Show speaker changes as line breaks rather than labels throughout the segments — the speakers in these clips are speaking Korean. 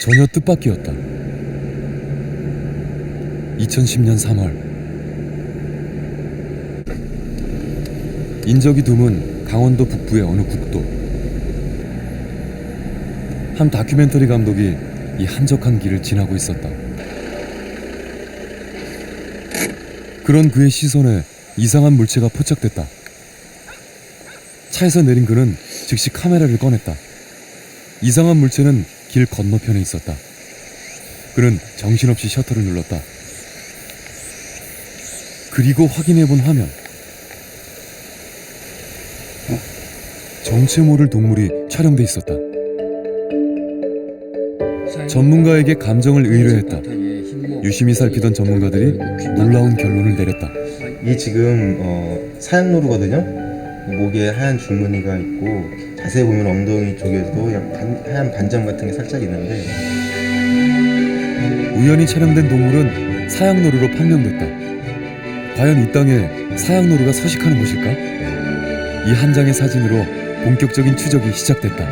전혀 뜻밖이었다. 2010년 3월 인적이 드문 강원도 북부의 어느 국도. 한 다큐멘터리 감독이 이 한적한 길을 지나고 있었다. 그런 그의 시선에 이상한 물체가 포착됐다. 차에서 내린 그는 즉시 카메라를 꺼냈다. 이상한 물체는 길 건너편에 있었다. 그는 정신없이 셔터를 눌렀다. 그리고 확인해본 화면. 정체 모를 동물이 촬영돼 있었다. 전문가에게 감정을 의뢰했다. 유심히 살피던 전문가들이 놀라운 결론을 내렸다.
이 지금 사양노루거든요. 목에 하얀 줄무늬가 있고 자세히 보면 엉덩이 쪽에도 하얀 반점 같은 게 살짝 있는데,
우연히 촬영된 동물은 사양노루로 판명됐다. 과연 이 땅에 사양노루가 서식하는 곳일까? 이 한 장의 사진으로 본격적인 추적이 시작됐다.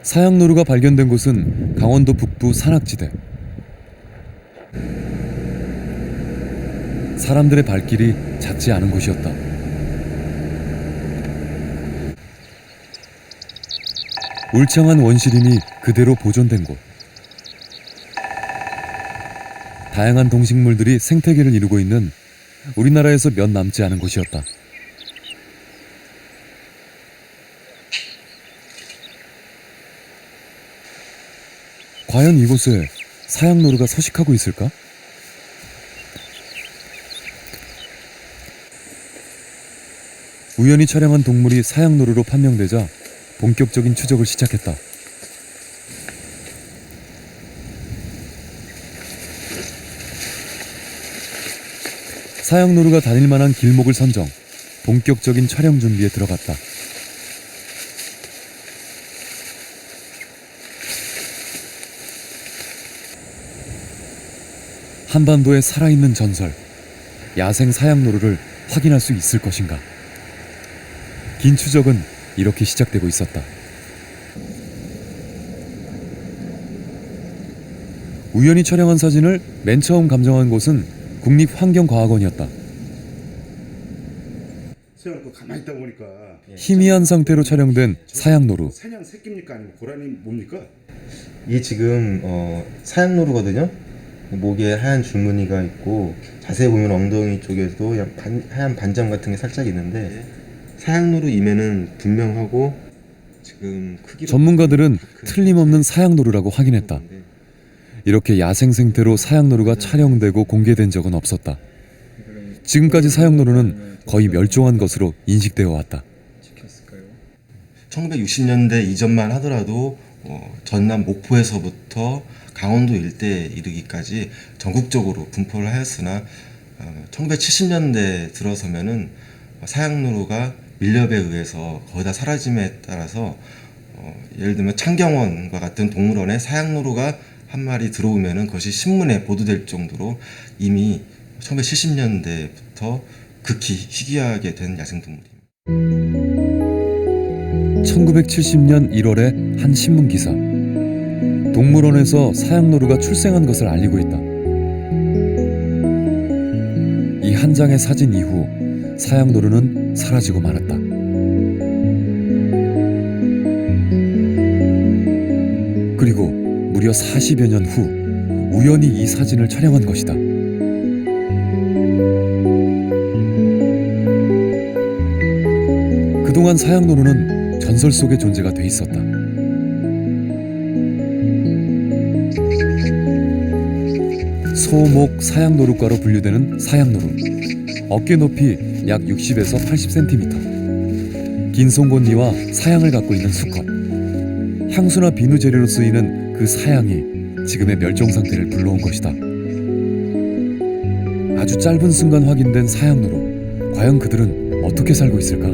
사양노루가 발견된 곳은 강원도 북부 산악지대. 사람들의 발길이 잦지 않은 곳이었다. 울창한 원시림이 그대로 보존된 곳. 다양한 동식물들이 생태계를 이루고 있는 우리나라에서 몇 남지 않은 곳이었다. 과연 이곳에 사양노루가 서식하고 있을까? 우연히 촬영한 동물이 사양노루로 판명되자 본격적인 추적을 시작했다. 사양노루가 다닐 만한 길목을 선정, 본격적인 촬영 준비에 들어갔다. 한반도의 살아있는 전설, 야생 사양노루를 확인할 수 있을 것인가? 긴 추적은 이렇게 시작되고 있었다. 우연히 촬영한 사진을 맨 처음 감정한 곳은 국립환경과학원이었다.
세워놓고 가만히 있다 보니까
희미한 상태로 촬영된 사양노루.
사냥 새끼입니까 아니면 고라니 뭡니까?
이 지금 사양노루거든요. 목에 하얀 줄무늬가 있고 자세히 보면 엉덩이 쪽에도 하얀 반점 같은 게 살짝 있는데, 사양노루 임에는 분명하고 지금 크기로
전문가들은 틀림없는 사양노루라고 확인했다. 이렇게 야생 생태로 사양노루가 촬영되고 공개된 적은 없었다. 지금까지 사양노루는 거의 멸종한 것으로 인식되어 왔다.
1960년대 이전만 하더라도 전남 목포에서부터 강원도 일대에 이르기까지 전국적으로 분포를 하였으나 1970년대 들어서면은 사양노루가 밀렵에 의해서 거의 다 사라짐에 따라서 예를 들면 창경원과 같은 동물원에 사양노루가 한 마리 들어오면은 그것이 신문에 보도될 정도로 이미 1970년대부터 극히 희귀하게 된 야생동물입니다.
1970년 1월의 한 신문 기사. 동물원에서 사양노루가 출생한 것을 알리고 있다. 이 한 장의 사진 이후 사양노루는 사라지고 말았다. 그리고 무려 40여 년 후 우연히 이 사진을 촬영한 것이다. 그동안 사양노루는 전설 속의 존재가 돼 있었다. 소목 사양노루과로 분류되는 사양노루. 어깨 높이 약 60에서 80cm. 긴 송곳니와 사양을 갖고 있는 수컷. 향수나 비누 재료로 쓰이는 그 사양이 지금의 멸종 상태를 불러온 것이다. 아주 짧은 순간 확인된 사양노루. 과연 그들은 어떻게 살고 있을까?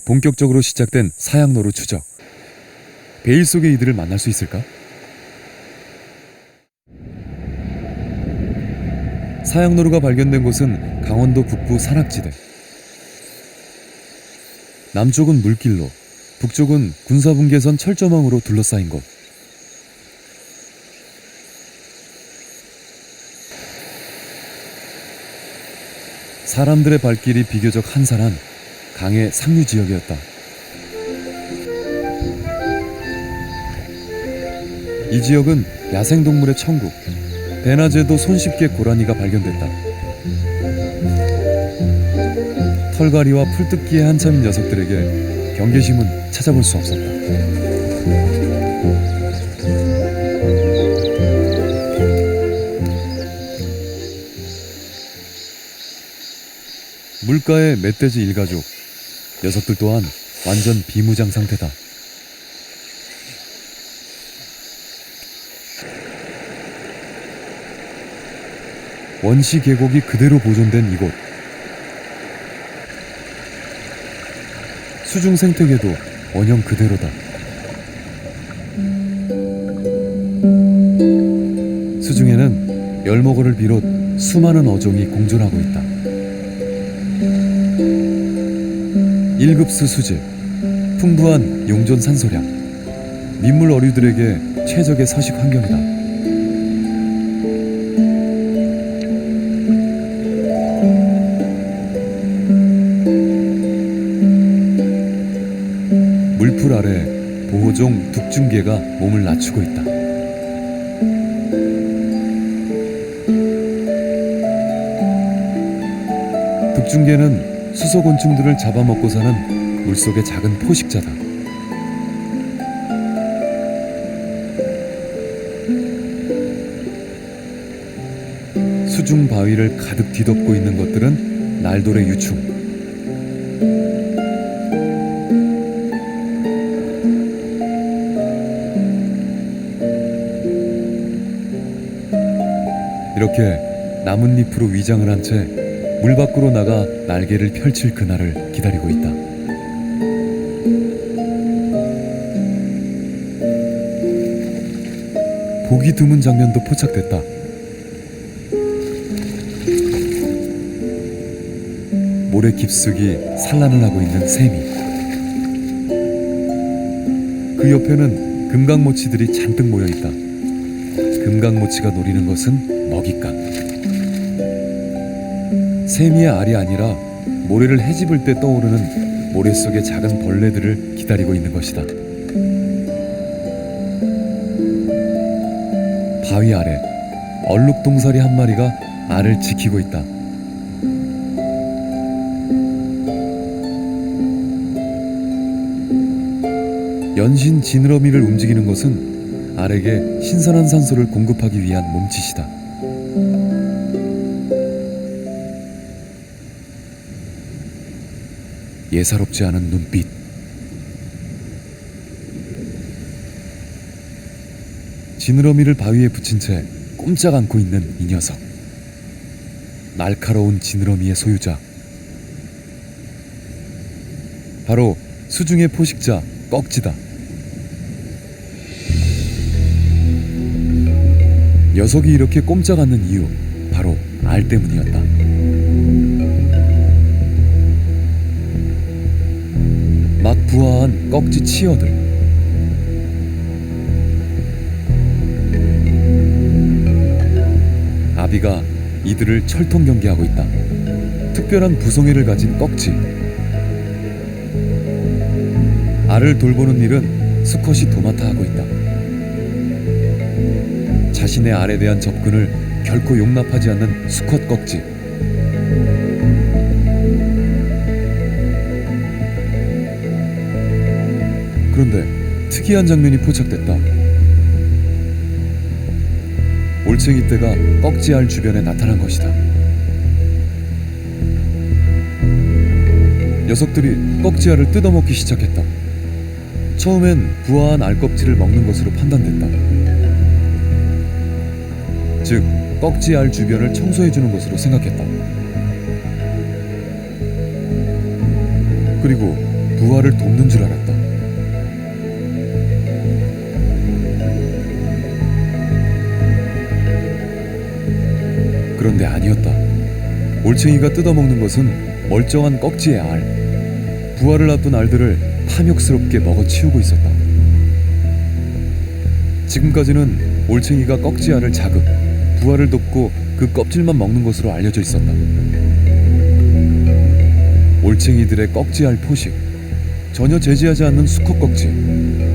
본격적으로 시작된 사양노루 추적. 베일 속의 이들을 만날 수 있을까? 사양노루가 발견된 곳은 강원도 북부 산악지대. 남쪽은 물길로, 북쪽은 군사분계선 철조망으로 둘러싸인 곳. 사람들의 발길이 비교적 한산한 강의 상류 지역이었다. 이 지역은 야생동물의 천국. 대낮에도 손쉽게 고라니가 발견됐다. 털갈이와 풀뜯기에 한참인 녀석들에게 경계심은 찾아볼 수 없었다. 물가의 멧돼지 일가족. 녀석들 또한 완전 비무장 상태다. 원시 계곡이 그대로 보존된 이곳. 수중 생태계도 원형 그대로다. 수중에는 열먹어를 비롯 수많은 어종이 공존하고 있다. 1급수 수질, 풍부한 용존 산소량, 민물 어류들에게 최적의 서식 환경이다. 물풀 아래 보호종 둑중개가 몸을 낮추고 있다. 둑중개는 수소곤충들을 잡아먹고 사는 물속의 작은 포식자다. 수중 바위를 가득 뒤덮고 있는 것들은 날돌의 유충. 이렇게 나뭇잎으로 위장을 한 채 물 밖으로 나가 날개를 펼칠 그날을 기다리고 있다. 보기 드문 장면도 포착됐다. 모래 깊숙이 산란을 하고 있는 새미. 그 옆에는 금강모치들이 잔뜩 모여있다. 금강모치가 노리는 것은 먹잇감. 새미의 알이 아니라 모래를 헤집을 때 떠오르는 모래 속의 작은 벌레들을 기다리고 있는 것이다. 바위 아래 얼룩동사리 한 마리가 알을 지키고 있다. 연신 지느러미를 움직이는 것은 알에게 신선한 산소를 공급하기 위한 몸짓이다. 예사롭지 않은 눈빛. 지느러미를 바위에 붙인 채 꼼짝 않고 있는 이 녀석. 날카로운 지느러미의 소유자. 바로 수중의 포식자 꺽지다. 녀석이 이렇게 꼼짝 않는 이유, 바로 알 때문이었다. 막 부화한 꺽지 치어들. 아비가 이들을 철통 경계하고 있다. 특별한 부성애를 가진 꺽지. 알을 돌보는 일은 수컷이 도맡아 하고 있다. 자신의 알에 대한 접근을 결코 용납하지 않는 수컷 꺽지. 그런데 특이한 장면이 포착됐다. 올챙이 떼가 꺽지 알 주변에 나타난 것이다. 녀석들이 꺽지 알을 뜯어먹기 시작했다. 처음엔 부화한 알 껍질을 먹는 것으로 판단됐다. 즉, 꺽지 알 주변을 청소해주는 것으로 생각했다. 그리고 부화를 돕는 줄 알았다. 그런데 아니었다. 올챙이가 뜯어먹는 것은 멀쩡한 꺽지의 알. 부화를 앞둔 알들을 탐욕스럽게 먹어치우고 있었다. 지금까지는 올챙이가 꺽지알을 자극, 부화를 돕고 그 껍질만 먹는 것으로 알려져 있었다. 올챙이들의 꺽지알 포식, 전혀 제지하지 않는 수컷 꺽지,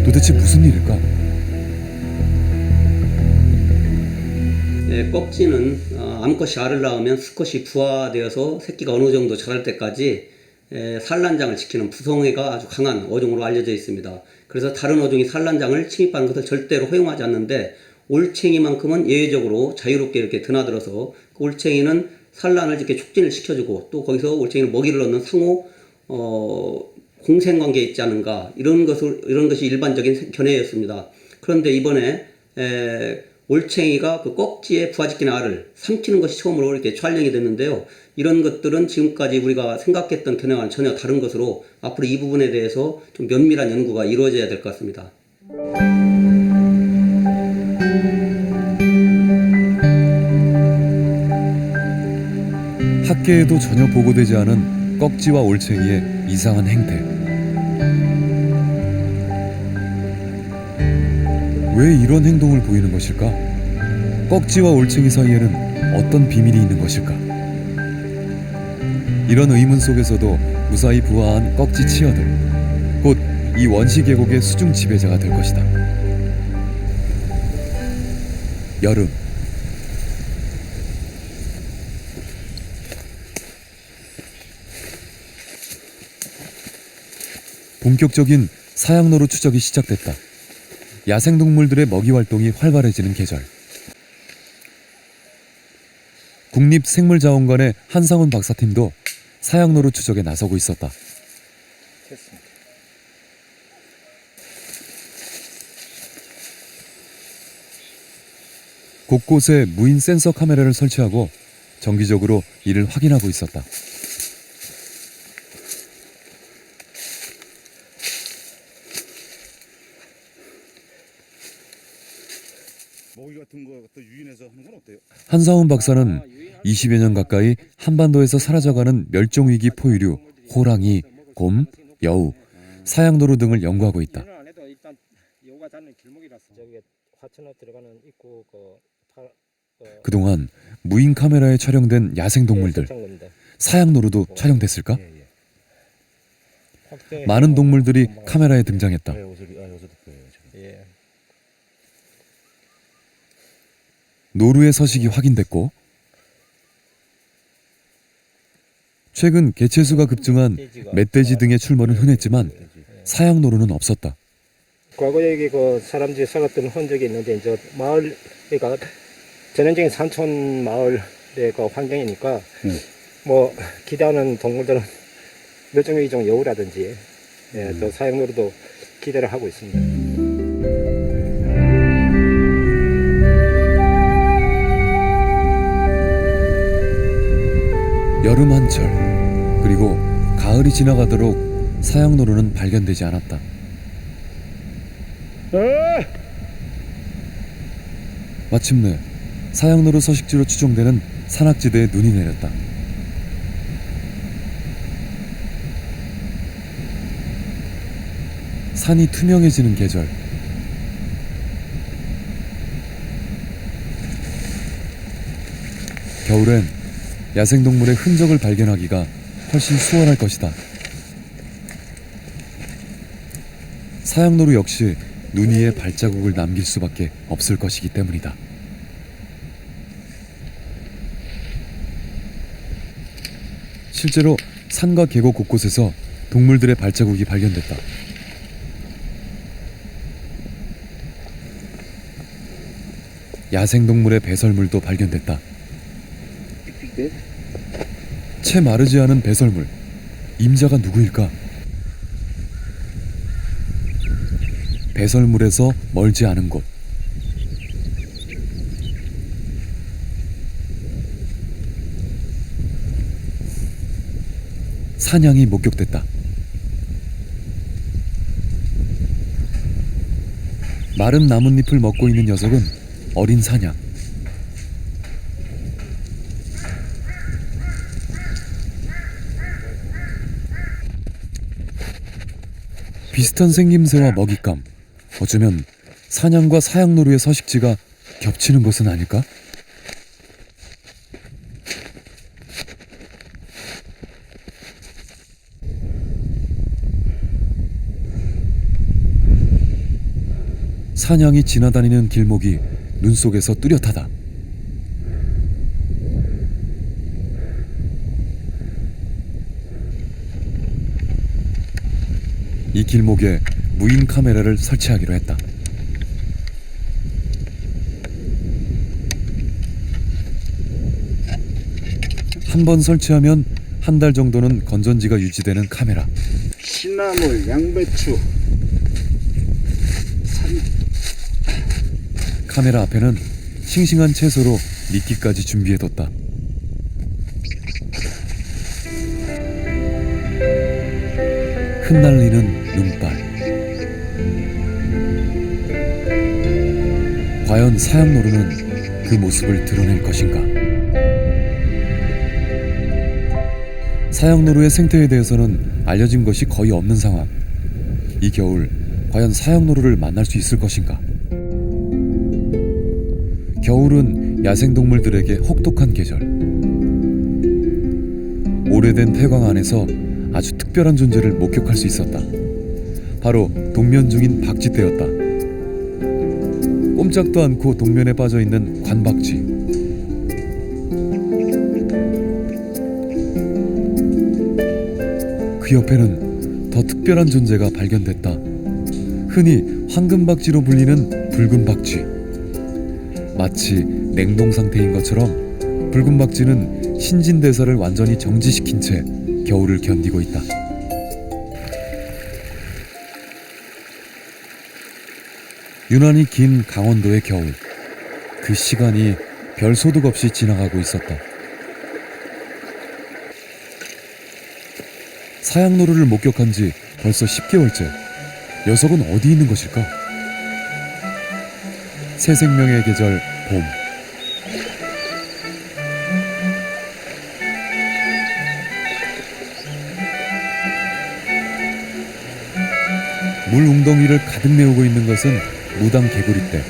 도대체 무슨 일일까?
네, 꺽지는 암컷이 알을 낳으면 수컷이 부화되어서 새끼가 어느 정도 자랄 때까지 산란장을 지키는 부성애가 아주 강한 어종으로 알려져 있습니다. 그래서 다른 어종이 산란장을 침입하는 것을 절대로 허용하지 않는데 올챙이만큼은 예외적으로 자유롭게 이렇게 드나들어서 그 올챙이는 산란을 이렇게 촉진을 시켜주고 또 거기서 올챙이는 먹이를 얻는 상호 공생관계에 있지 않은가 이런 것이 일반적인 견해였습니다. 그런데 이번에 올챙이가 그 꺽지에 부화시키는 알을 삼키는 것이 처음으로 이렇게 촬영이 됐는데요. 이런 것들은 지금까지 우리가 생각했던 견해와는 전혀 다른 것으로 앞으로 이 부분에 대해서 좀 면밀한 연구가 이루어져야 될 것 같습니다.
학계에도 전혀 보고되지 않은 꺽지와 올챙이의 이상한 행태. 왜 이런 행동을 보이는 것일까? 꺽지와 올챙이 사이에는 어떤 비밀이 있는 것일까? 이런 의문 속에서도 무사히 부화한 꺽지 치어들, 곧 이 원시 계곡의 수중 지배자가 될 것이다. 여름. 본격적인 사양로루 추적이 시작됐다. 야생동물들의 먹이 활동이 활발해지는 계절. 국립생물자원관의 한상훈 박사팀도 사양로루 추적에 나서고 있었다. 곳곳에 무인 센서 카메라를 설치하고 정기적으로 이를 확인하고 있었다.
먹이 같은 거 갖다 유인해서 하는 건 어때요?
한상훈 박사는 20여 년 가까이 한반도에서 사라져가는 멸종위기 포유류, 호랑이, 곰, 여우, 사양노루 등을 연구하고 있다. 그동안 무인 카메라에 촬영된 야생동물들, 사양노루도 촬영됐을까? 많은 동물들이 카메라에 등장했다. 노루의 서식이 확인됐고 최근 개체수가 급증한 멧돼지 등의 출몰은 흔했지만 사양노루는 없었다.
과거에 여기 그 사람들이 살았던 흔적이 있는데 이제 마을 그러니까 전형적인 산촌 마을의 그 환경이니까 뭐 기대하는 동물들은 멸종위기 종 여우라든지 또 사양노루도 기대를 하고 있습니다.
여름 한철 그리고 가을이 지나가도록 사양노루는 발견되지 않았다. 마침내 사양노루 서식지로 추정되는 산악지대에 눈이 내렸다. 산이 투명해지는 계절. 겨울엔 야생동물의 흔적을 발견하기가 훨씬 수월할 것이다. 사양노루 역시 눈 위에 발자국을 남길 수밖에 없을 것이기 때문이다. 실제로 산과 계곡 곳곳에서 동물들의 발자국이 발견됐다. 야생동물의 배설물도 발견됐다. 채 마르지 않은 배설물. 임자가 누구일까? 배설물에서 멀지 않은 곳. 사냥이 목격됐다. 마른 나뭇잎을 먹고 있는 녀석은 어린 사냥. 비슷한 생김새와 먹잇감, 어쩌면 사냥과 사양노루의 서식지가 겹치는 것은 아닐까? 사냥이 지나다니는 길목이 눈 속에서 뚜렷하다. 이 길목에 무인 카메라를 설치하기로 했다. 한 번 설치하면 한 달 정도는 건전지가 유지되는 카메라.
시나물, 양배추,
카메라 앞에는 싱싱한 채소로 미끼까지 준비해뒀다. 흩날리는 눈발. 과연 사양노루는 그 모습을 드러낼 것인가? 사양노루의 생태에 대해서는 알려진 것이 거의 없는 상황. 이 겨울 과연 사양노루를 만날 수 있을 것인가? 겨울은 야생동물들에게 혹독한 계절. 오래된 폐광 안에서 아주 특별한 존재를 목격할 수 있었다. 바로 동면 중인 박쥐떼였다. 꼼짝도 않고 동면에 빠져있는 관박쥐. 그 옆에는 더 특별한 존재가 발견됐다. 흔히 황금박쥐로 불리는 붉은박쥐. 마치 냉동 상태인 것처럼 붉은박쥐는 신진대사를 완전히 정지시킨 채 겨울을 견디고 있다. 유난히 긴 강원도의 겨울. 그 시간이 별 소득 없이 지나가고 있었다. 사양노루를 목격한 지 벌써 10개월째. 녀석은 어디 있는 것일까? 새 생명의 계절 봄. 물 웅덩이를 가득 메우고 있는 것은 무당 개구리떼.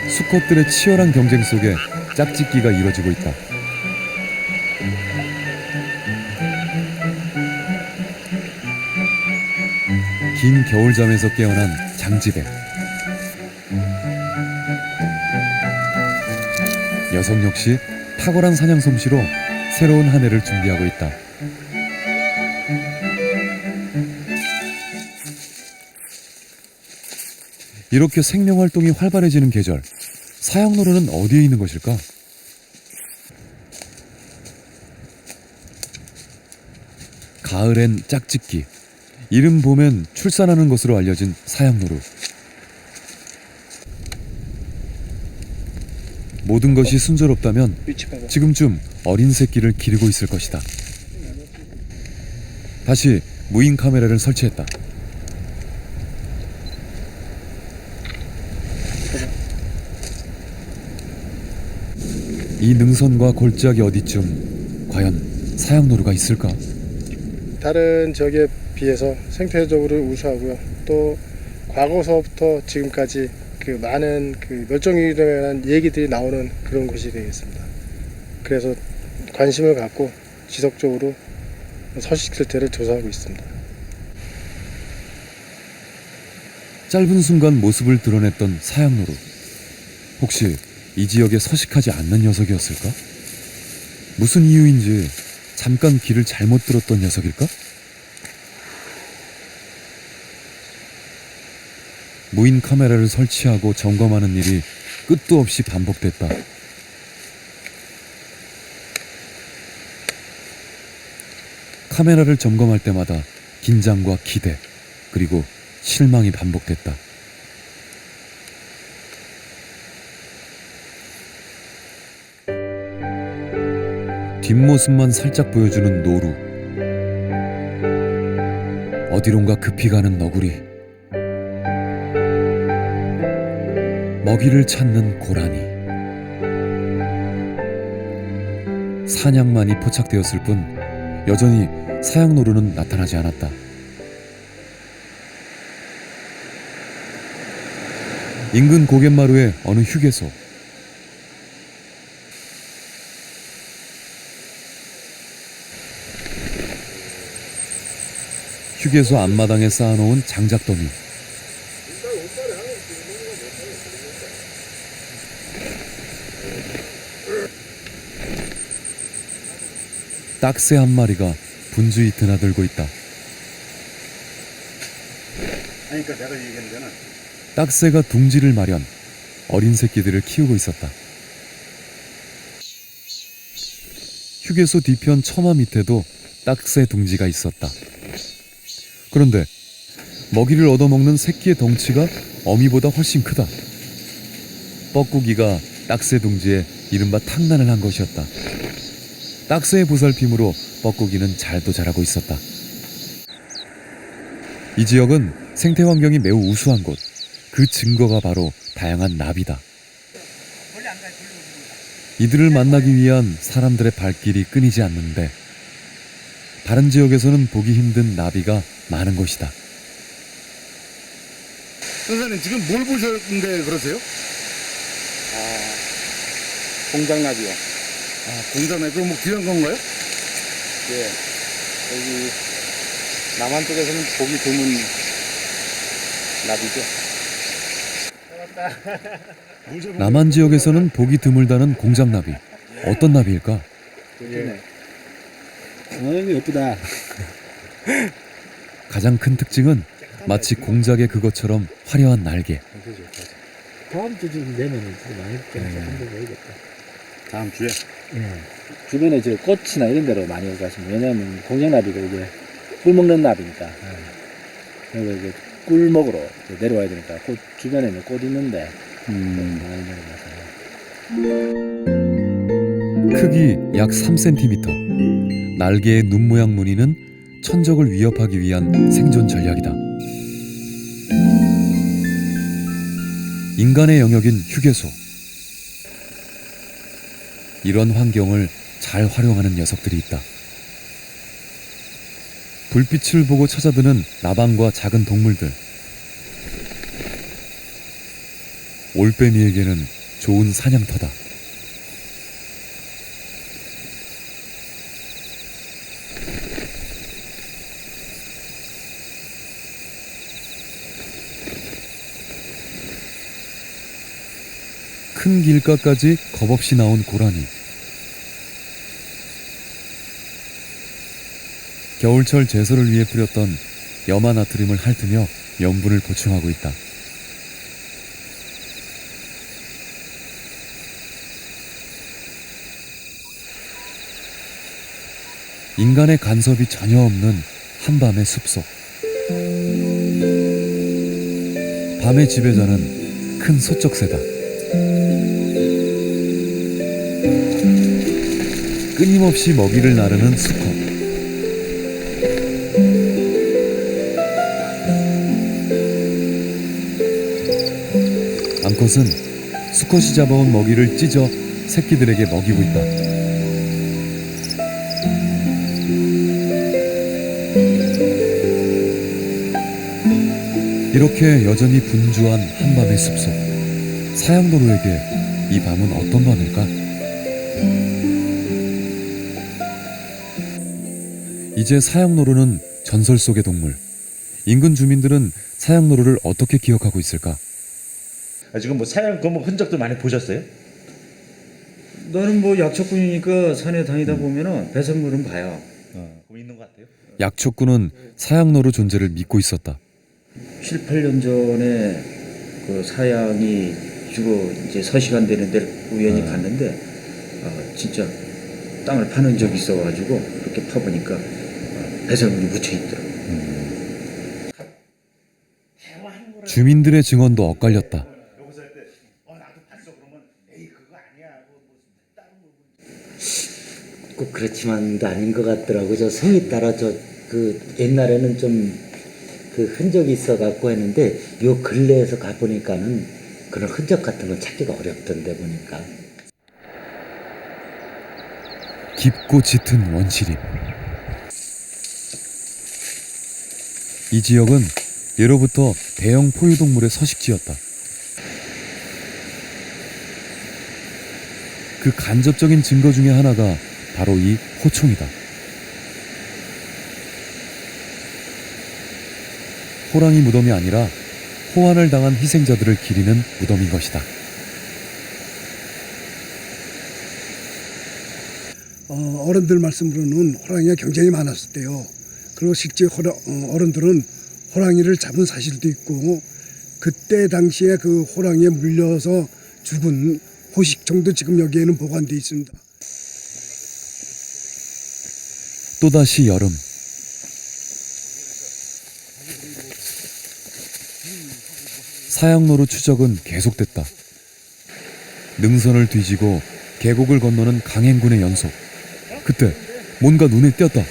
수컷들의 치열한 경쟁 속에 짝짓기가 이뤄지고 있다. 긴 겨울잠에서 깨어난 장지배. 녀석 역시 탁월한 사냥 솜씨로 새로운 한 해를 준비하고 있다. 이렇게 생명활동이 활발해지는 계절, 사양노루는 어디에 있는 것일까? 가을엔 짝짓기, 이른 봄엔 출산하는 것으로 알려진 사양노루. 모든 것이 순조롭다면 지금쯤 어린 새끼를 기르고 있을 것이다. 다시 무인 카메라를 설치했다. 이 능선과 골짜기 어디쯤 과연 사양노루가 있을까?
다른 지역에 비해서 생태적으로 우수하고요. 또 과거서부터 지금까지 그 많은 그 멸종위기에 대한 얘기들이 나오는 그런 곳이 되겠습니다. 그래서 관심을 갖고 지속적으로 서식 실태를 조사하고 있습니다.
짧은 순간 모습을 드러냈던 사양노루. 혹시 이 지역에 서식하지 않는 녀석이었을까? 무슨 이유인지 잠깐 길을 잘못 들었던 녀석일까? 무인 카메라를 설치하고 점검하는 일이 끝도 없이 반복됐다. 카메라를 점검할 때마다 긴장과 기대, 그리고 실망이 반복됐다. 뒷모습만 살짝 보여주는 노루. 어디론가 급히 가는 너구리. 먹이를 찾는 고라니. 사냥만이 포착되었을 뿐 여전히 사양노루는 나타나지 않았다. 인근 고갯마루의 어느 휴게소. 휴게소 앞마당에 쌓아놓은 장작더미. 딱새 한 마리가 분주히 드나들고 있다.
아니, 그러니까 내가 얘기하는 데는
딱새가 둥지를 마련, 어린 새끼들을 키우고 있었다. 휴게소 뒤편 처마 밑에도 딱새 둥지가 있었다. 그런데 먹이를 얻어먹는 새끼의 덩치가 어미보다 훨씬 크다. 뻐꾸기가 딱새 둥지에 이른바 탕난을 한 것이었다. 딱새의 보살핌으로 뻐꾸기는 잘도 자라고 있었다. 이 지역은 생태 환경이 매우 우수한 곳. 그 증거가 바로 다양한 나비다. 이들을 만나기 위한 사람들의 발길이 끊이지 않는데 다른 지역에서는 보기 힘든 나비가 많은 곳이다.
선생님 지금 뭘 보셨는데 그러세요?
공장나비요.
공장에 그럼 뭐 귀한 건가요?
예. 여기 남한 쪽에서는 보기 드문 나비죠.
남한 지역에서는 보기 드물다는 공장나비. 어떤 나비일까?
예쁘다.
가장 큰 특징은 마치 공작의 그것처럼 화려한 날개.
다음 주쯤 되면 많이 한번 보이겠다.
다음 주에.
주변에 저 꽃이나 이런 데로 많이 오고 가십니다. 왜냐하면 공장나비가 이제 꿀 먹는 나비니까. 그래서 이제 꿀 먹으러 이제 내려와야 되니까 꽃 주변에는 꽃 있는데 많이 내려가서.
크기 약 3cm. 날개의 눈 모양 무늬는 천적을 위협하기 위한 생존 전략이다. 인간의 영역인 휴게소. 이런 환경을 잘 활용하는 녀석들이 있다. 불빛을 보고 찾아드는 나방과 작은 동물들. 올빼미에게는 좋은 사냥터다. 큰 길가까지 겁없이 나온 고라니. 겨울철 제설을 위해 뿌렸던 염화나트륨을 핥으며 염분을 보충하고 있다. 인간의 간섭이 전혀 없는 한밤의 숲속. 밤의 지배자는 큰 소쩍새다. 끊임없이 먹이를 나르는 수컷. 암컷은 수컷이 잡아온 먹이를 찢어 새끼들에게 먹이고 있다. 이렇게 여전히 분주한 한밤의 숲속. 사양노루에게 이 밤은 어떤 밤일까? 이제 사양노루는 전설 속의 동물. 인근 주민들은 사양노루를 어떻게 기억하고 있을까?
지금 뭐 사양 그 뭐 흔적도 많이 보셨어요?
나는 뭐 약초꾼이니까 산에 다니다 보면은 배설물은 봐요.
뭐 있는 것 같아요?
약초꾼은 사양노루 존재를 믿고 있었다.
7, 8년 전에 그 사양이 주로 이제 서시간 되는 데를 우연히 갔는데 진짜 땅을 파는 적이 있어가지고 그렇게 파보니까 배설물이 묻혀 있더라고.
주민들의 증언도 엇갈렸다.
꼭 그렇지만도 아닌 것 같더라고. 저 성에 따라 그 옛날에는 좀 그 흔적이 있어 갖고 했는데 요 근래에서 가보니까는 그런 흔적 같은 걸 찾기가 어렵던데 보니까.
깊고 짙은 원시림. 이 지역은 예로부터 대형 포유동물의 서식지였다. 그 간접적인 증거 중에 하나가 바로 이 호총이다. 호랑이 무덤이 아니라 호환을 당한 희생자들을 기리는 무덤인 것이다.
어른들 말씀으로는 호랑이가 굉장히 많았을 때요. 그리고 실제 어른들은 호랑이를 잡은 사실도 있고 그때 당시에 그 호랑이에 물려서 죽은 호식총도 지금 여기에는 보관되어 있습니다.
또다시 여름. 사양로루 추적은 계속됐다. 능선을 뒤지고 계곡을 건너는 강행군의 연속. 그때 뭔가 눈에 띄었다.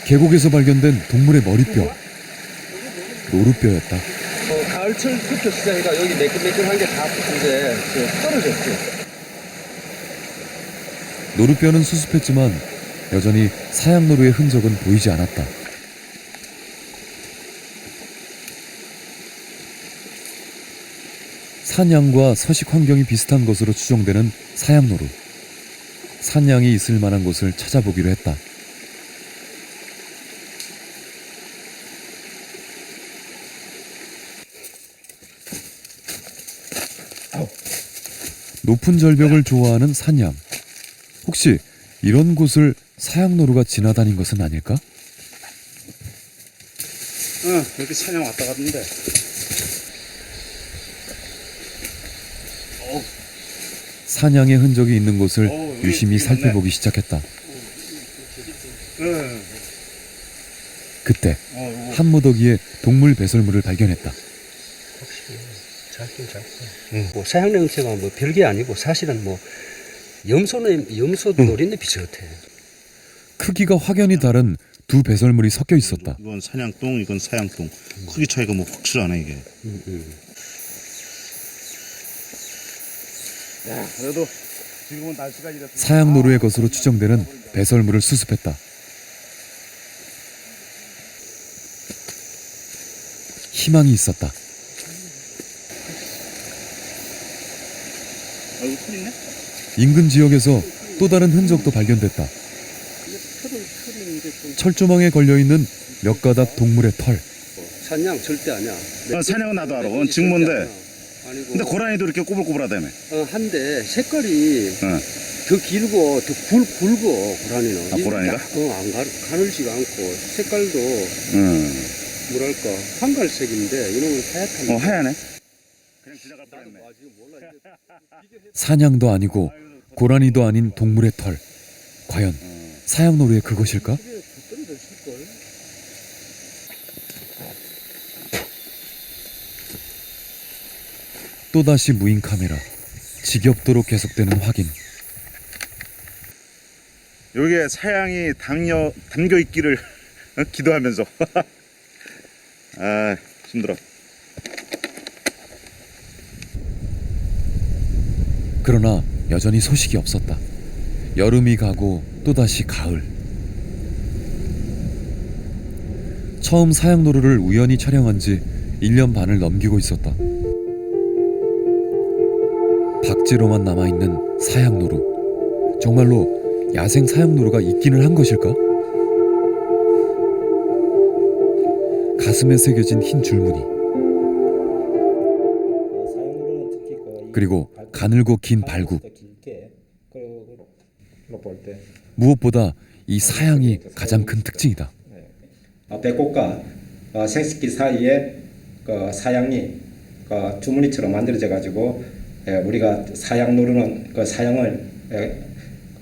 계곡에서 발견된 동물의 머리뼈. 노루뼈였다.
가을철 투표 시장이가 여기 매끈매끈한 게 다 이제 떨어졌죠.
노루뼈는 수습했지만 여전히 사양노루의 흔적은 보이지 않았다. 산양과 서식 환경이 비슷한 것으로 추정되는 사양노루. 산양이 있을 만한 곳을 찾아보기로 했다. 높은 절벽을 좋아하는 산양. 혹시 이런 곳을 사양노루가 지나다닌 것은 아닐까?
이렇게 사냥 왔다 갔는데.
산양의 흔적이 있는 곳을 유심히 살펴보기 시작했다. 그때 한 무더기에 동물 배설물을 발견했다.
뭐 사양 냄새가 뭐 별게 아니고 사실은 뭐 염소 노린내 비슷해.
크기가 확연히 다른 두 배설물이 섞여 있었다.
이건 사냥똥, 이건 사양똥. 크기 차이가 뭐 확실하네 이게. 야, 그래도 지금은 날씨가 이렇게
사양노루의 것으로 추정되는 배설물을 수습했다. 희망이 있었다. 인근 지역에서 또 다른 흔적도 발견됐다. 철조망에 걸려있는 몇 가닥 동물의 털.
산양 절대 아니야.
사냥은 나도 알아. 그건 직모인데. 근데 고라니도 이렇게 꼬불꼬불하다며.
한데 색깔이 더 길고 더 굵어 고라니는.
고라니가?
안 가늘지가 않고 색깔도 뭐랄까 황갈색인데 이놈은 하얗단.
하얗네. 그냥 지나갈 뻔했네.
사냥도 아니고 고라니도 아닌 동물의 털. 과연 사양노루의 그것일까? 또다시 무인 카메라. 지겹도록 계속되는 확인.
여기에 사양이 담겨 있기를 기도하면서. 아, 힘들어.
그러나 여전히 소식이 없었다. 여름이 가고 또다시 가을. 처음 사양노루를 우연히 촬영한 지 1년 반을 넘기고 있었다. 박제로만 남아있는 사양노루. 정말로 야생 사양노루가 있기는 한 것일까? 가슴에 새겨진 흰 줄무늬. 그리고 가늘고 긴 발굽. 무엇보다 이 사양이 가장 큰 특징이다.
배꼽과 생식기 사이에 사양이 주머니처럼 만들어져 가지고 우리가 사양노루는 그 사양을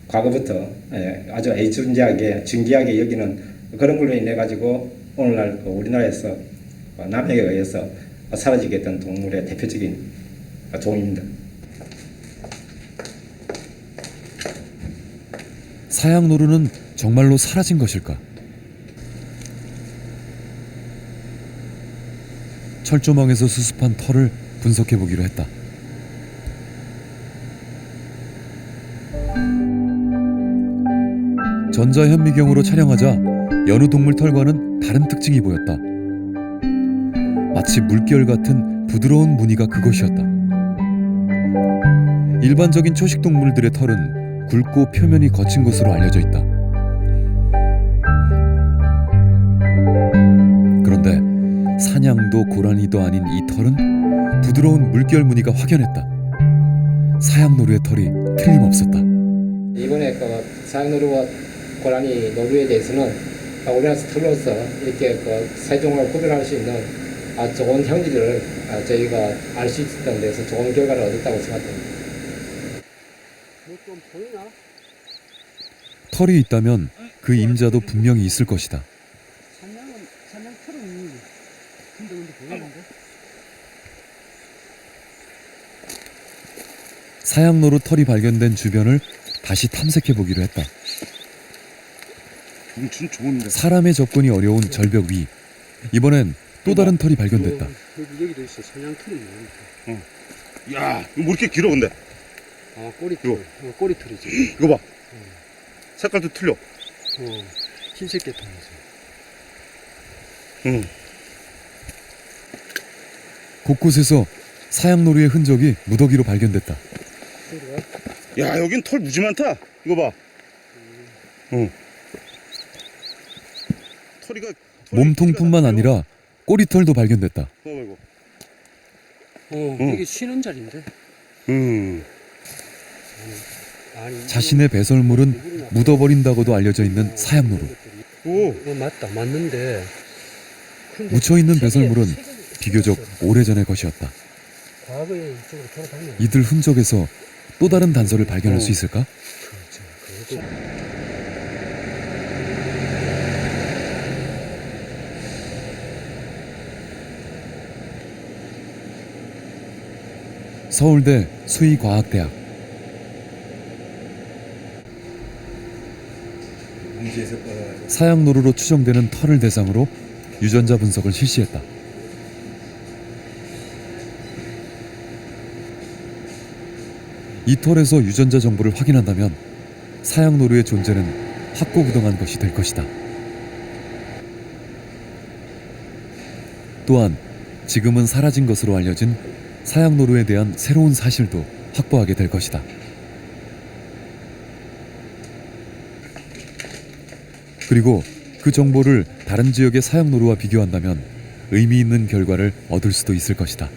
과거부터 아주 애존하게 존귀하게 여기는 그런 걸로 인해 가지고 오늘날 우리나라에서 남에게 의해서 사라지게 된 동물의 대표적인 종입니다.
사양노루는 정말로 사라진 것일까? 철조망에서 수습한 털을 분석해 보기로 했다. 전자현미경으로 촬영하자 여느 동물 털과는 다른 특징이 보였다. 마치 물결 같은 부드러운 무늬가 그것이었다. 일반적인 초식 동물들의 털은 굵고 표면이 거친 것으로 알려져 있다. 그런데 사냥도 고라니도 아닌 이 털은 부드러운 물결 무늬가 확연했다. 사양노루의 털이 틀림없었다.
이번에 그 사양노루와 고라니 노루에 대해서는 우리나라 털로서 이렇게 그 세종을 구별할 수 있는 좋은 형질을 저희가 알 수 있었던 데서 좋은 결과를 얻었다고 생각합니다.
뭐좀 보이나?
털이 있다면 그 임자도 분명히 있을 것이다.
사냥 털은 근데 보이는데?
사양노루 털이 발견된 주변을 다시 탐색해 보기로 했다.
좀 좋은데.
사람의 접근이 어려운 절벽 위. 이번엔 또 다른 털이 발견됐다.
여기도 있어. 사냥 털이 있네.
야, 이거 뭐 이렇게 길어 근데?
아 꼬리털. 꼬리털이지.
이거 봐. 색깔도 틀려.
흰색 계통이지.
응.
곳곳에서 사양노루의 흔적이 무더기로 발견됐다.
야, 여긴 털 무지 많다. 이거 봐. 털이가
몸통뿐만 아니라 꼬리털도 발견됐다.
이거.
여기 쉬는 자리인데. 아니,
자신의 배설물은 묻어버린다고도 알려져 있는 사양노루.
맞다. 맞는데.
묻혀있는 배설물은 비교적 오래전의 것이었다.
과거에 이쪽으로 돌아다니면.
이들 흔적에서 또 다른 단서를 발견할 수 있을까? 서울대 수의과학대학. 사양노루로 추정되는 털을 대상으로 유전자 분석을 실시했다. 이 털에서 유전자 정보를 확인한다면 사양노루의 존재는 확고부동한 것이 될 것이다. 또한 지금은 사라진 것으로 알려진 사양노루에 대한 새로운 사실도 확보하게 될 것이다. 그리고 그 정보를 다른 지역의 사양노루와 비교한다면 의미 있는 결과를 얻을 수도 있을 것이다.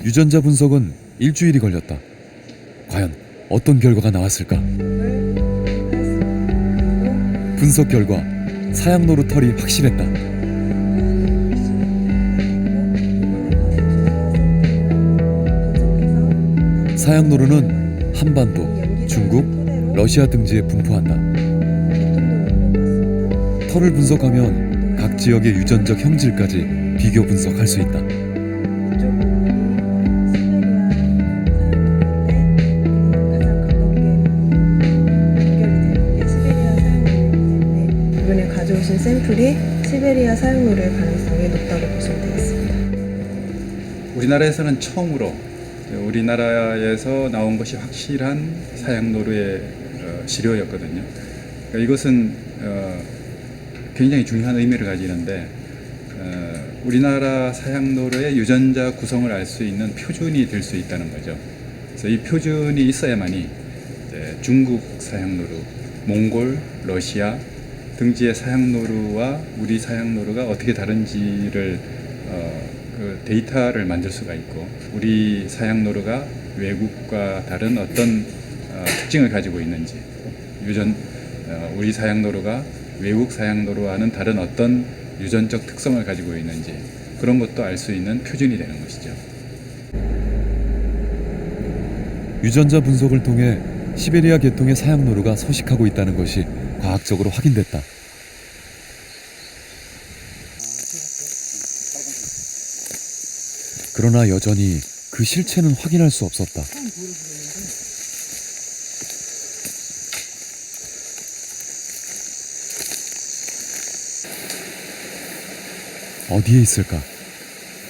유전자 분석은 일주일이 걸렸다. 과연 어떤 결과가 나왔을까? 분석 결과 사양노루 털이 확실했다. 사양노루는 한반도, 중국, 러시아 등지에 분포한다. 털을 분석하면 각 지역의 유전적 형질까지 비교 분석할 수 있다.
이번에 가져오신 샘플이 시베리아 사양노루의 가능성이 높다고 보시면 되겠습니다.
우리나라에서는 처음으로 우리나라에서 나온 것이 확실한 사양노루의 시료였거든요. 그러니까 이것은 굉장히 중요한 의미를 가지는데 우리나라 사양노루의 유전자 구성을 알 수 있는 표준이 될 수 있다는 거죠. 그래서 이 표준이 있어야만이 이제 중국 사양노루, 몽골, 러시아 등지의 사양노루와 우리 사양노루가 어떻게 다른지를 그 데이터를 만들 수가 있고 우리 사양노루가 외국과 다른 어떤 특징을 가지고 있는지 우리 사양노루가 외국 사양노루와는 다른 어떤 유전적 특성을 가지고 있는지 그런 것도 알 수 있는 표준이 되는 것이죠.
유전자 분석을 통해 시베리아 계통의 사양노루가 서식하고 있다는 것이 과학적으로 확인됐다. 그러나 여전히 그 실체는 확인할 수 없었다. 어디에 있을까?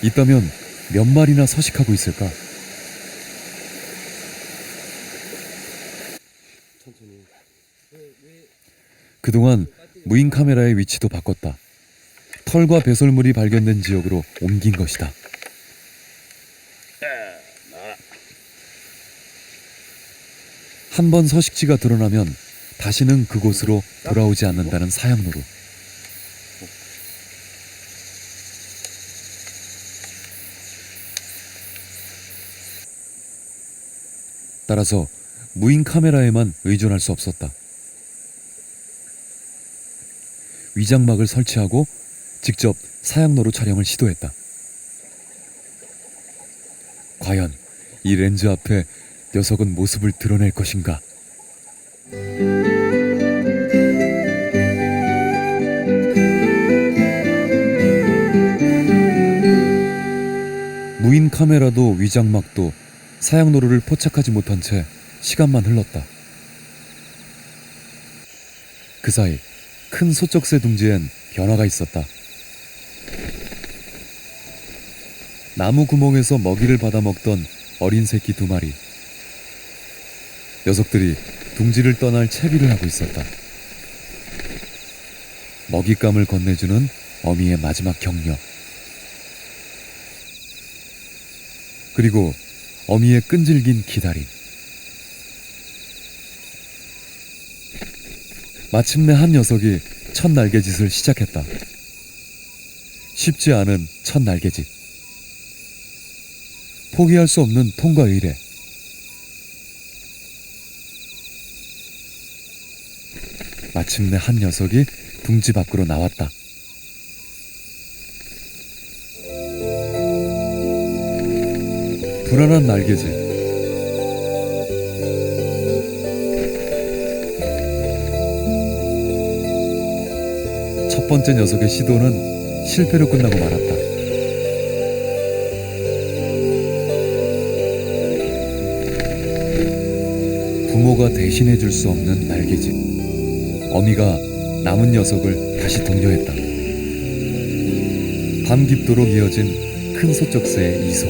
있다면 몇 마리나 서식하고 있을까? 그동안 무인 카메라의 위치도 바꿨다. 털과 배설물이 발견된 지역으로 옮긴 것이다. 한 번 서식지가 드러나면 다시는 그곳으로 돌아오지 않는다는 사양노루. 따라서 무인 카메라에만 의존할 수 없었다. 위장막을 설치하고 직접 사양노루 촬영을 시도했다. 과연 이 렌즈 앞에 녀석은 모습을 드러낼 것인가? 무인 카메라도 위장막도 사양노루를 포착하지 못한 채 시간만 흘렀다. 그 사이 큰 소쩍새 둥지엔 변화가 있었다. 나무 구멍에서 먹이를 받아 먹던 어린 새끼 2마리. 녀석들이 둥지를 떠날 채비를 하고 있었다. 먹잇감을 건네주는 어미의 마지막 격려. 그리고 어미의 끈질긴 기다림. 마침내 한 녀석이 첫 날개짓을 시작했다. 쉽지 않은 첫 날개짓. 포기할 수 없는 통과 의례. 마침내 한 녀석이 둥지 밖으로 나왔다. 불안한 날개짓. 첫 번째 녀석의 시도는 실패로 끝나고 말았다. 부모가 대신해 줄 수 없는 날개짓. 어미가 남은 녀석을 다시 독려했다. 밤 깊도록 이어진 큰 소쩍새의 이소.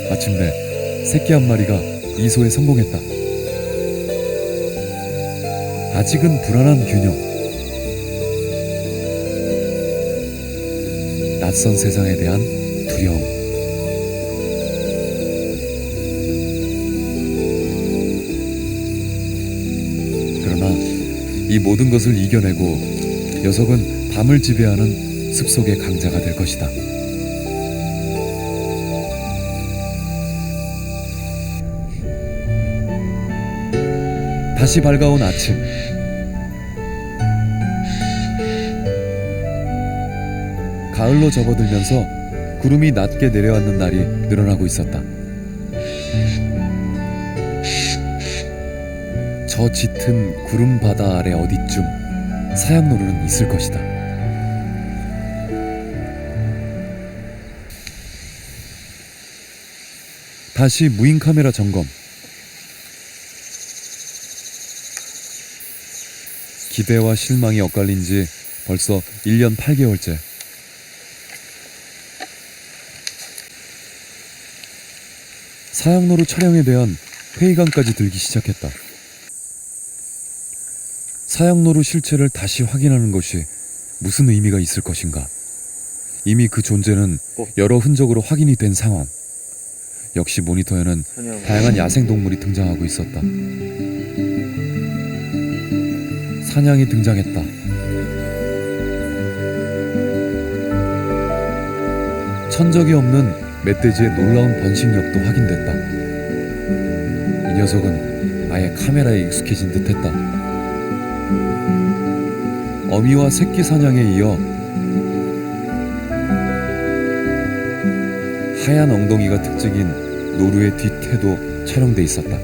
마침내 새끼 한 마리가 이소에 성공했다. 아직은 불안한 균형. 낯선 세상에 대한 두려움. 그러나 이 모든 것을 이겨내고 녀석은 밤을 지배하는 숲속의 강자가 될 것이다. 다시 밝아온 아침. 가을로 접어들면서 구름이 낮게 내려앉는 날이 늘어나고 있었다. 저 짙은 구름 바다 아래 어디쯤 사양노루는 있을 것이다. 다시 무인 카메라 점검. 기대와 실망이 엇갈린 지 벌써 1년 8개월째. 사양노루 촬영에 대한 회의감까지 들기 시작했다. 사양노루 실체를 다시 확인하는 것이 무슨 의미가 있을 것인가. 이미 그 존재는 여러 흔적으로 확인이 된 상황. 역시 모니터에는 다양한 야생동물이 등장하고 있었다. 사냥이 등장했다. 천적이 없는 멧돼지의 놀라운 번식력도 확인됐다. 이 녀석은 아예 카메라에 익숙해진 듯했다. 어미와 새끼 사냥에 이어 하얀 엉덩이가 특징인 노루의 뒤태도 촬영돼 있었다.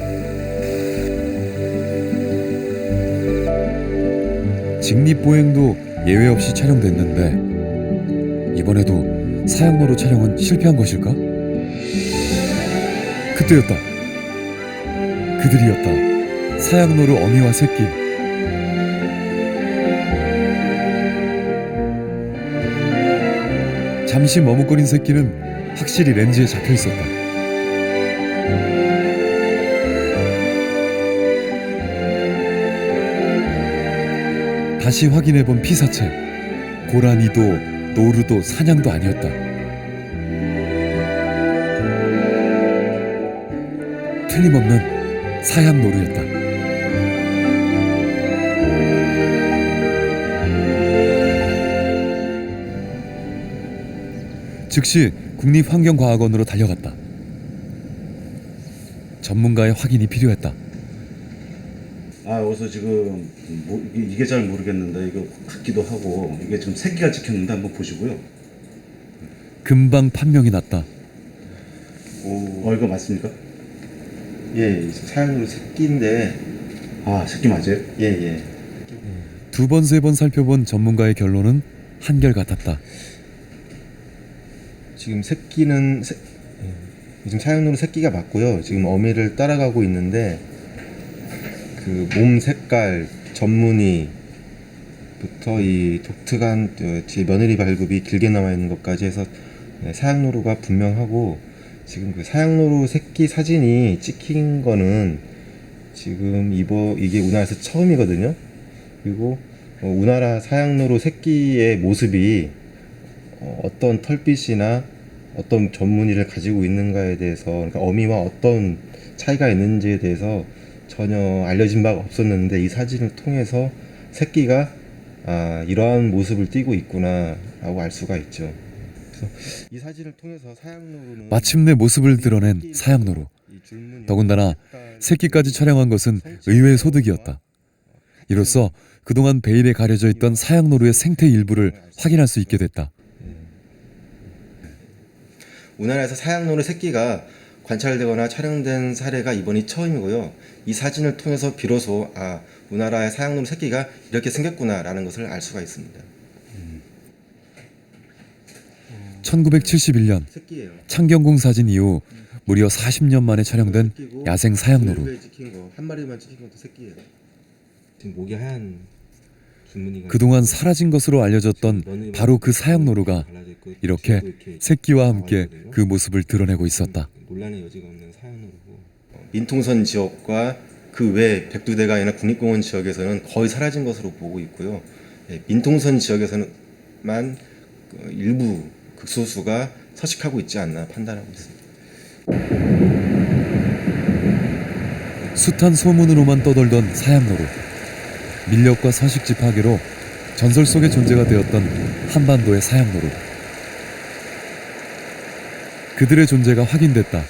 직립보행도 예외 없이 촬영됐는데 이번에도 사양노루 촬영은 실패한 것일까? 그때였다. 그들이었다. 사양노루 어미와 새끼. 잠시 머뭇거린 새끼는 확실히 렌즈에 잡혀 있었다. 다시 확인해본 피사체. 고라니도 노루도 사냥도 아니었다. 틀림없는 사양노루였다. 즉시 국립환경과학원으로 달려갔다. 전문가의 확인이 필요했다.
아, 여기서 지금 이게 잘 모르겠는데 이거 같기도 하고 이게 지금 새끼가 찍혔는데 한번 보시고요.
금방 판명이 났다.
이거 맞습니까?
예, 사양노루 새끼인데.
아, 새끼 맞아요?
예.
두 번, 세 번 살펴본 전문가의 결론은 한결같았다.
지금 새끼는 지금 사양노루 새끼가 맞고요. 지금 어미를 따라가고 있는데 그 몸 색깔, 전무늬부터 이 독특한 뒤에 며느리 발굽이 길게 남아 있는 것까지 해서 사양노루가 분명하고, 지금 그 사양노루 새끼 사진이 찍힌 거는 지금 이게 우리나라에서 처음이거든요. 그리고 우리나라 사양노루 새끼의 모습이 어떤 털빛이나 어떤 전무늬를 가지고 있는가에 대해서, 그러니까 어미와 어떤 차이가 있는지에 대해서 전혀 알려진 바가 없었는데, 이 사진을 통해서 새끼가 이러한 모습을 띠고 있구나 라고 알 수가 있죠. 그래서 이 사진을 통해서 사양노루는
마침내 모습을 드러낸 사양노루. 더군다나 새끼까지 촬영한 것은 의외의 소득이었다. 이로써 그동안 베일에 가려져 있던 사양노루의 생태 일부를 확인할 수 있게 됐다.
우리나라에서 사양노루 새끼가 관찰되거나 촬영된 사례가 이번이 처음이고요. 이 사진을 통해서 비로소 우리나라의 사양노루 새끼가 이렇게 생겼구나라는 것을 알 수가 있습니다.
1971년 창경궁 사진 이후 무려 40년 만에 촬영된 야생 사양노루.
한 마리만 찍힌 것도 새끼예요. 지금 목이 하얀 줄무늬가
그동안 사라진 것으로 알려졌던 바로 그 사양노루가 이렇게 새끼와 함께 그 모습을 드러내고 있었다.
논란의 여지가 없는 사양노루고, 민통선 지역과 그 외 백두대간이나 국립공원 지역에서는 거의 사라진 것으로 보고 있고요. 민통선 지역에서는만 일부 극소수가 서식하고 있지 않나 판단하고 있습니다.
숱한 소문으로만 떠돌던 사양노루. 밀렵과 서식지 파괴로 전설 속의 존재가 되었던 한반도의 사양노루. 그들의 존재가 확인됐다.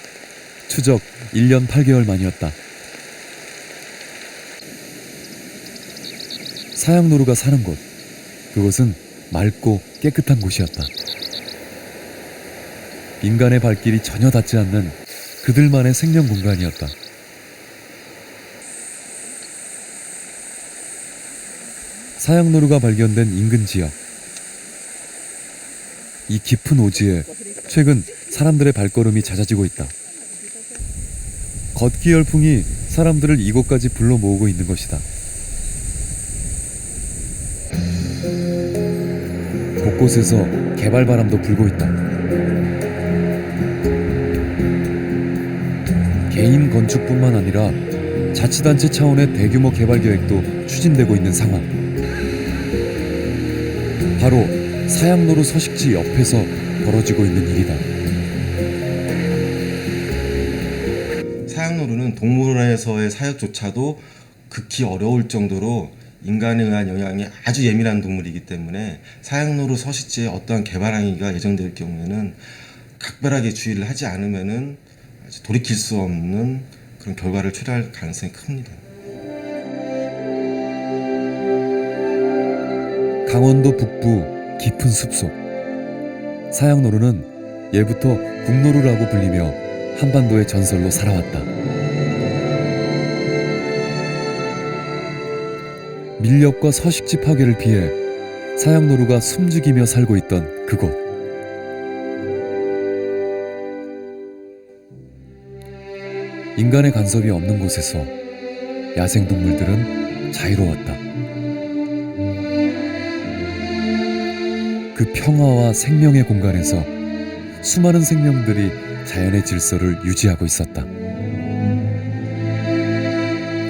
추적 1년 8개월 만이었다. 사양노루가 사는 곳, 그곳은 맑고 깨끗한 곳이었다. 인간의 발길이 전혀 닿지 않는 그들만의 생명 공간이었다. 사양노루가 발견된 인근 지역. 이 깊은 오지에 최근 사람들의 발걸음이 잦아지고 있다. 걷기 열풍이 사람들을 이곳까지 불러 모으고 있는 것이다. 곳곳에서 개발 바람도 불고 있다. 개인 건축뿐만 아니라 자치단체 차원의 대규모 개발 계획도 추진되고 있는 상황. 바로 사양노루 서식지 옆에서 벌어지고 있는 일이다.
사양노루는 동물원에서의 사육조차도 극히 어려울 정도로 인간에 의한 영향이 아주 예민한 동물이기 때문에 사양노루 서식지에 어떠한 개발 행위가 예정될 경우에는 각별하게 주의를 하지 않으면은 돌이킬 수 없는 그런 결과를 초래할 가능성이 큽니다.
강원도 북부 깊은 숲속. 사양노루는 예부터 국노루라고 불리며 한반도의 전설로 살아왔다. 밀렵과 서식지 파괴를 피해 사양노루가 숨죽이며 살고 있던 그곳. 인간의 간섭이 없는 곳에서 야생동물들은 자유로웠다. 그 평화와 생명의 공간에서 수많은 생명들이 자연의 질서를 유지하고 있었다.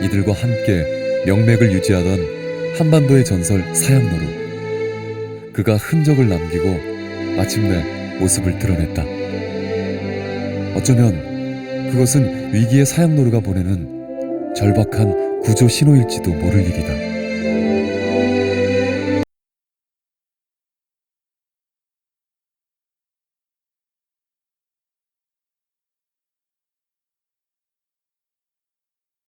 이들과 함께 명맥을 유지하던 한반도의 전설 사양노루. 그가 흔적을 남기고 마침내 모습을 드러냈다. 어쩌면 그것은 위기의 사양노루가 보내는 절박한 구조 신호일지도 모를 일이다.